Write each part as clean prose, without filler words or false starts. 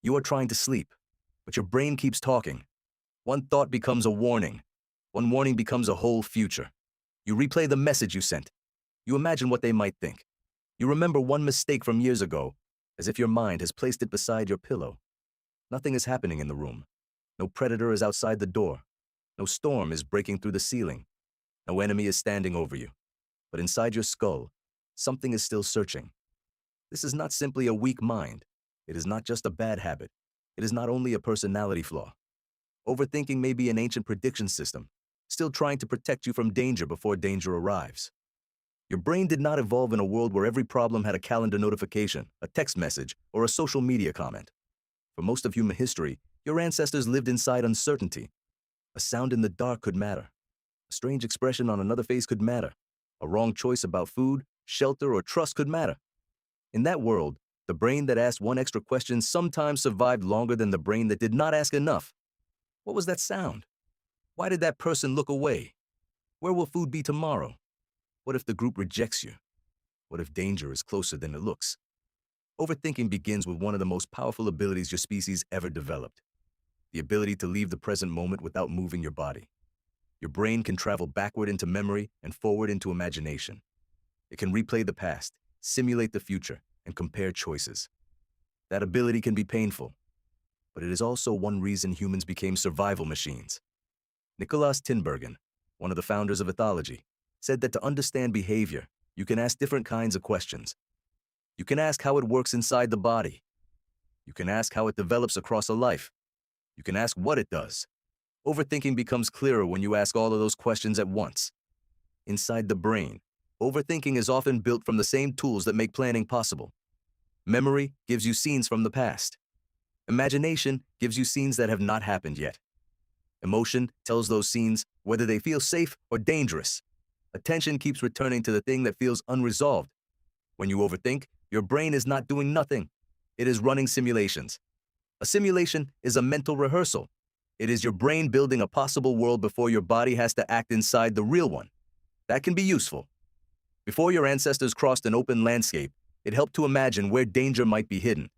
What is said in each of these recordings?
You are trying to sleep, but your brain keeps talking. One thought becomes a warning. One warning becomes a whole future. You replay the message you sent. You imagine what they might think. You remember one mistake from years ago, as if your mind has placed it beside your pillow. Nothing is happening in the room. No predator is outside the door. No storm is breaking through the ceiling. No enemy is standing over you. But inside your skull, something is still searching. This is not simply a weak mind. It is not just a bad habit. It is not only a personality flaw. Overthinking may be an ancient prediction system, still trying to protect you from danger before danger arrives. Your brain did not evolve in a world where every problem had a calendar notification, a text message, or a social media comment. For most of human history, your ancestors lived inside uncertainty. A sound in the dark could matter. A strange expression on another face could matter. A wrong choice about food, shelter, or trust could matter. In that world, the brain that asked one extra question sometimes survived longer than the brain that did not ask enough. What was that sound? Why did that person look away? Where will food be tomorrow? What if the group rejects you? What if danger is closer than it looks? Overthinking begins with one of the most powerful abilities your species ever developed: the ability to leave the present moment without moving your body. Your brain can travel backward into memory and forward into imagination. It can replay the past, simulate the future, and compare choices. That ability can be painful, but it is also one reason humans became survival machines. Nicholas Tinbergen, one of the founders of ethology, said that to understand behavior, you can ask different kinds of questions. You can ask how it works inside the body. You can ask how it develops across a life. You can ask what it does. Overthinking becomes clearer when you ask all of those questions at once. Inside the brain, overthinking is often built from the same tools that make planning possible. Memory gives you scenes from the past. Imagination gives you scenes that have not happened yet. Emotion tells those scenes whether they feel safe or dangerous. Attention keeps returning to the thing that feels unresolved. When you overthink, your brain is not doing nothing. It is running simulations. A simulation is a mental rehearsal. It is your brain building a possible world before your body has to act inside the real one. That can be useful. Before your ancestors crossed an open landscape, it helped to imagine where danger might be hidden.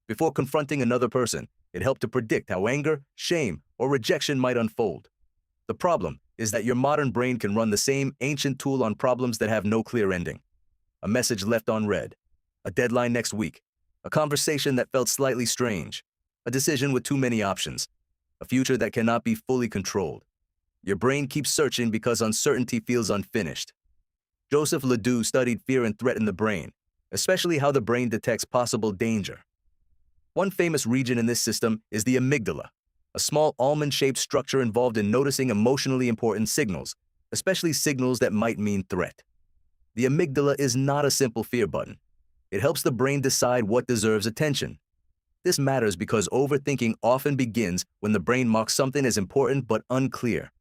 Before confronting another person, it helped to predict how anger, shame, or rejection might unfold. The problem is that your modern brain can run the same ancient tool on problems that have no clear ending. A message left unread, a deadline next week, a conversation that felt slightly strange, a decision with too many options, a future that cannot be fully controlled. Your brain keeps searching because uncertainty feels unfinished. Joseph Ledoux studied fear and threat in the brain, especially how the brain detects possible danger. One famous region in this system is the amygdala, a small almond-shaped structure involved in noticing emotionally important signals, especially signals that might mean threat. The amygdala is not a simple fear button. It helps the brain decide what deserves attention. This matters because overthinking often begins when the brain marks something as important but unclear.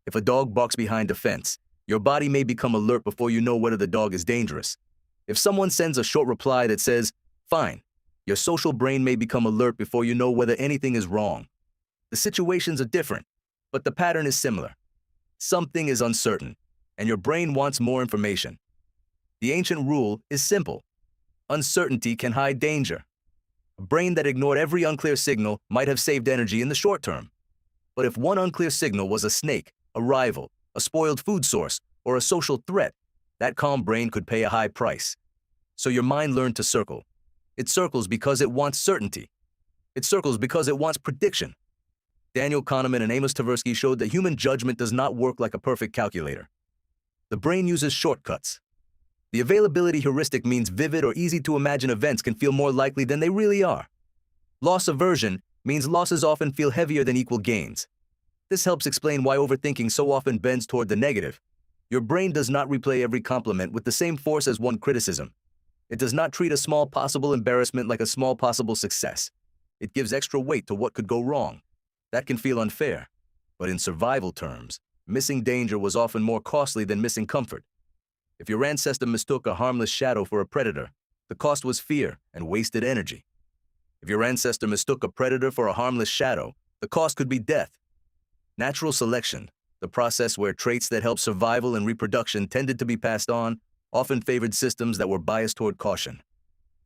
If a dog barks behind a fence, your body may become alert before you know whether the dog is dangerous. If someone sends a short reply that says, "Fine," your social brain may become alert before you know whether anything is wrong. The situations are different, but the pattern is similar. Something is uncertain, and your brain wants more information. The ancient rule is simple: uncertainty can hide danger. A brain that ignored every unclear signal might have saved energy in the short term. But if one unclear signal was a snake, a rival, a spoiled food source, or a social threat, that calm brain could pay a high price. So your mind learned to circle. It circles because it wants certainty. It circles because it wants prediction. Daniel Kahneman and Amos Tversky showed that human judgment does not work like a perfect calculator. The brain uses shortcuts. The availability heuristic means vivid or easy-to-imagine events can feel more likely than they really are. Loss aversion means losses often feel heavier than equal gains. This helps explain why overthinking so often bends toward the negative. Your brain does not replay every compliment with the same force as one criticism. It does not treat a small possible embarrassment like a small possible success. It gives extra weight to what could go wrong. That can feel unfair. But in survival terms, missing danger was often more costly than missing comfort. If your ancestor mistook a harmless shadow for a predator, the cost was fear and wasted energy. If your ancestor mistook a predator for a harmless shadow, the cost could be death. Natural selection, the process where traits that help survival and reproduction tended to be passed on, often favored systems that were biased toward caution.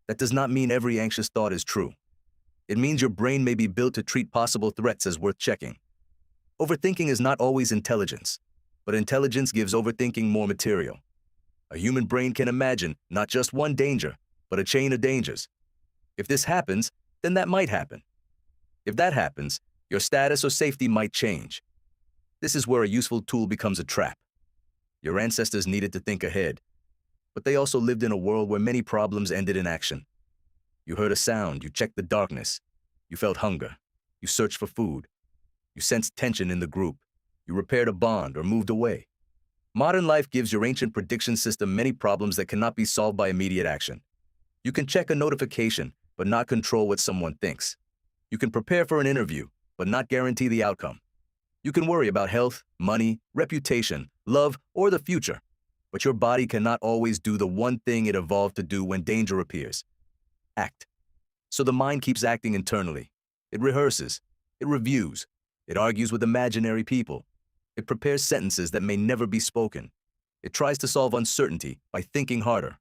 That does not mean every anxious thought is true. It means your brain may be built to treat possible threats as worth checking. Overthinking is not always intelligence, but intelligence gives overthinking more material. A human brain can imagine not just one danger, but a chain of dangers. If this happens, then that might happen. If that happens, your status or safety might change. This is where a useful tool becomes a trap. Your ancestors needed to think ahead, but they also lived in a world where many problems ended in action. You heard a sound, you checked the darkness. You felt hunger. You searched for food. You sensed tension in the group. You repaired a bond or moved away. Modern life gives your ancient prediction system many problems that cannot be solved by immediate action. You can check a notification, but not control what someone thinks. You can prepare for an interview, but not guarantee the outcome. You can worry about health, money, reputation, love, or the future, but your body cannot always do the one thing it evolved to do when danger appears: act. So the mind keeps acting internally. It rehearses, it reviews, it argues with imaginary people. It prepares sentences that may never be spoken. It tries to solve uncertainty by thinking harder.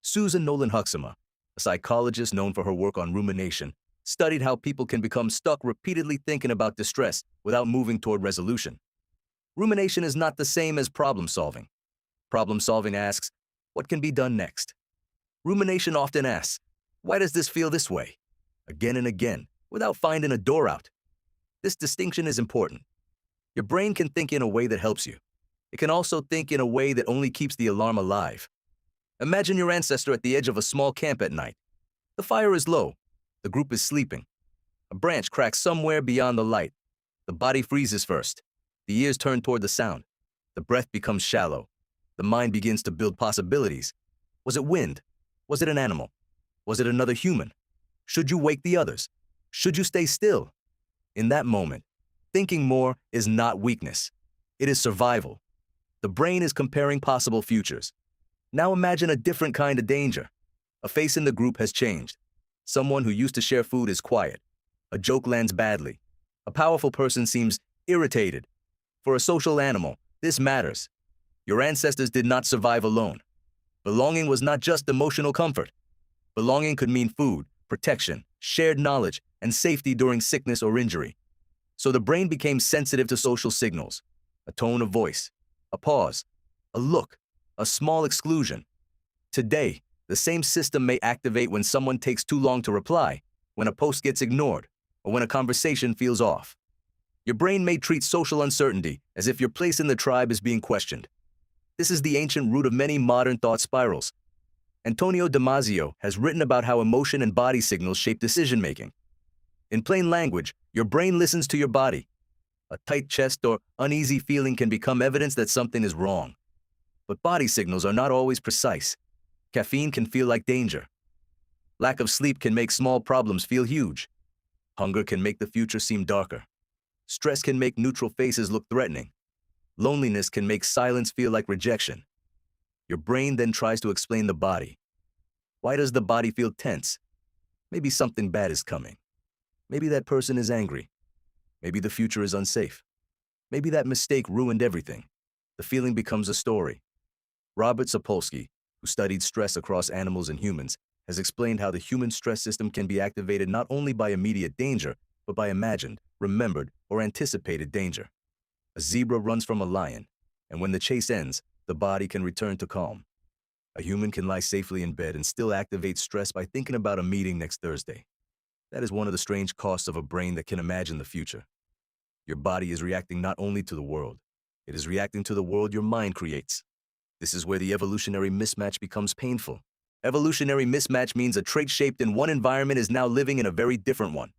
Susan Nolan Huxama, a psychologist known for her work on rumination, studied how people can become stuck repeatedly thinking about distress without moving toward resolution. Rumination is not the same as problem solving. Problem solving asks, what can be done next? Rumination often asks, why does this feel this way? Again and again, without finding a door out. This distinction is important. Your brain can think in a way that helps you. It can also think in a way that only keeps the alarm alive. Imagine your ancestor at the edge of a small camp at night. The fire is low. The group is sleeping. A branch cracks somewhere beyond the light. The body freezes first. The ears turn toward the sound. The breath becomes shallow. The mind begins to build possibilities. Was it wind? Was it an animal? Was it another human? Should you wake the others? Should you stay still? In that moment, thinking more is not weakness. It is survival. The brain is comparing possible futures. Now imagine a different kind of danger. A face in the group has changed. Someone who used to share food is quiet. A joke lands badly. A powerful person seems irritated. For a social animal, this matters. Your ancestors did not survive alone. Belonging was not just emotional comfort. Belonging could mean food, protection, shared knowledge, and safety during sickness or injury. So the brain became sensitive to social signals: a tone of voice, a pause, a look, a small exclusion. Today, the same system may activate when someone takes too long to reply, when a post gets ignored, or when a conversation feels off. Your brain may treat social uncertainty as if your place in the tribe is being questioned. This is the ancient root of many modern thought spirals. Antonio Damasio has written about how emotion and body signals shape decision-making. In plain language, your brain listens to your body. A tight chest or uneasy feeling can become evidence that something is wrong. But body signals are not always precise. Caffeine can feel like danger. Lack of sleep can make small problems feel huge. Hunger can make the future seem darker. Stress can make neutral faces look threatening. Loneliness can make silence feel like rejection. Your brain then tries to explain the body. Why does the body feel tense? Maybe something bad is coming. Maybe that person is angry. Maybe the future is unsafe. Maybe that mistake ruined everything. The feeling becomes a story. Robert Sapolsky, who studied stress across animals and humans, has explained how the human stress system can be activated not only by immediate danger, but by imagined, remembered, or anticipated danger. A zebra runs from a lion, and when the chase ends, the body can return to calm. A human can lie safely in bed and still activate stress by thinking about a meeting next Thursday. That is one of the strange costs of a brain that can imagine the future. Your body is reacting not only to the world, it is reacting to the world your mind creates. This is where the evolutionary mismatch becomes painful. Evolutionary mismatch means a trait shaped in one environment is now living in a very different one.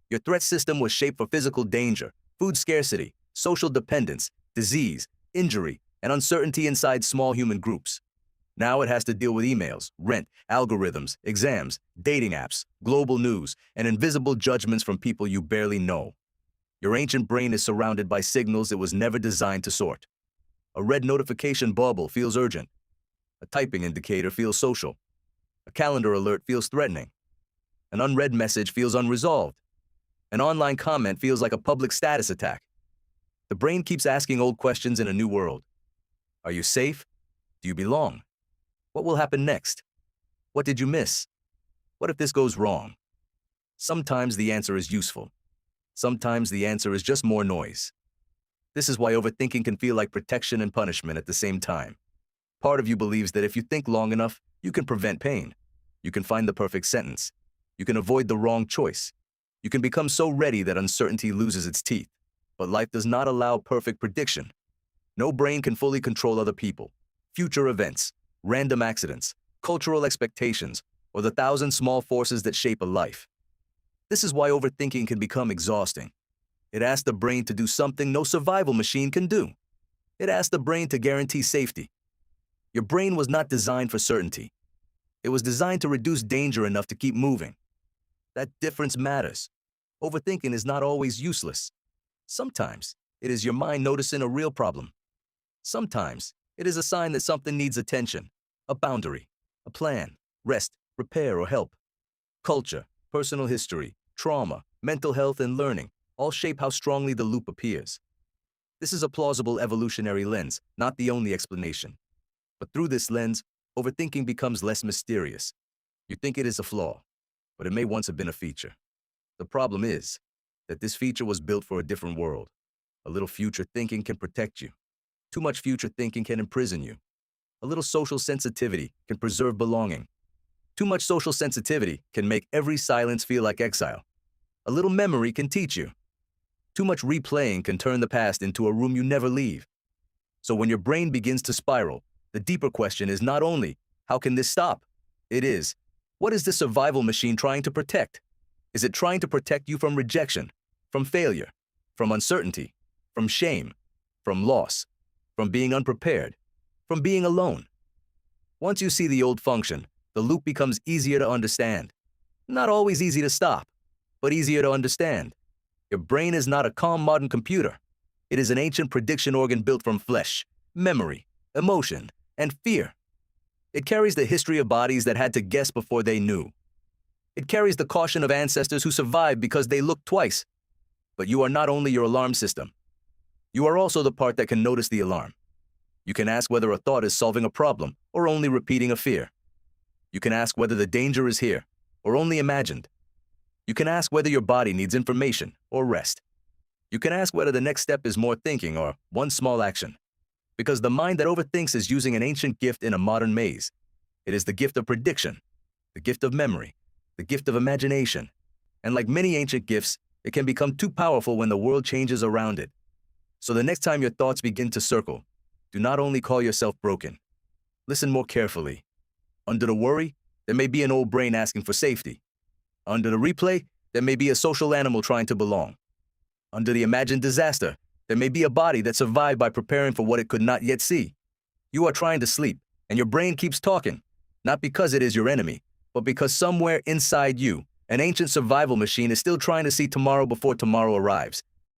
Your threat system was shaped for physical danger, food scarcity, social dependence, disease, injury, and uncertainty inside small human groups. Now it has to deal with emails, rent, algorithms, exams, dating apps, global news, and invisible judgments from people you barely know. Your ancient brain is surrounded by signals it was never designed to sort. A red notification bubble feels urgent. A typing indicator feels social. A calendar alert feels threatening. An unread message feels unresolved. An online comment feels like a public status attack. The brain keeps asking old questions in a new world. Are you safe? Do you belong? What will happen next? What did you miss? What if this goes wrong? Sometimes the answer is useful. Sometimes the answer is just more noise. This is why overthinking can feel like protection and punishment at the same time. Part of you believes that if you think long enough, you can prevent pain. You can find the perfect sentence. You can avoid the wrong choice. You can become so ready that uncertainty loses its teeth. But life does not allow perfect prediction. No brain can fully control other people, future events, random accidents, cultural expectations, or the thousand small forces that shape a life. This is why overthinking can become exhausting. It asks the brain to do something no survival machine can do. It asks the brain to guarantee safety. Your brain was not designed for certainty. It was designed to reduce danger enough to keep moving. That difference matters. Overthinking is not always useless. Sometimes it is your mind noticing a real problem. Sometimes it is a sign that something needs attention, a boundary, a plan, rest, repair, or help. Culture, personal history, trauma, mental health, and learning all shape how strongly the loop appears. This is a plausible evolutionary lens, not the only explanation. But through this lens, overthinking becomes less mysterious. You think it is a flaw, but it may once have been a feature. The problem is that this feature was built for a different world. A little future thinking can protect you. Too much future thinking can imprison you. A little social sensitivity can preserve belonging. Too much social sensitivity can make every silence feel like exile. A little memory can teach you. Too much replaying can turn the past into a room you never leave. So when your brain begins to spiral, the deeper question is not only, how can this stop? It is, what is this survival machine trying to protect? Is it trying to protect you from rejection, from failure, from uncertainty, from shame, from loss, from being unprepared, from being alone? Once you see the old function, the loop becomes easier to understand. Not always easy to stop, but easier to understand. Your brain is not a calm modern computer. It is an ancient prediction organ built from flesh, memory, emotion, and fear. It carries the history of bodies that had to guess before they knew. It carries the caution of ancestors who survived because they looked twice. But you are not only your alarm system. You are also the part that can notice the alarm. You can ask whether a thought is solving a problem or only repeating a fear. You can ask whether the danger is here or only imagined. You can ask whether your body needs information or rest. You can ask whether the next step is more thinking or one small action. Because the mind that overthinks is using an ancient gift in a modern maze. It is the gift of prediction, the gift of memory, the gift of imagination. And like many ancient gifts, it can become too powerful when the world changes around it. So the next time your thoughts begin to circle, do not only call yourself broken. Listen more carefully. Under the worry, there may be an old brain asking for safety. Under the replay, there may be a social animal trying to belong. Under the imagined disaster, there may be a body that survived by preparing for what it could not yet see. You are trying to sleep, and your brain keeps talking, not because it is your enemy, but because somewhere inside you, an ancient survival machine is still trying to see tomorrow before tomorrow arrives.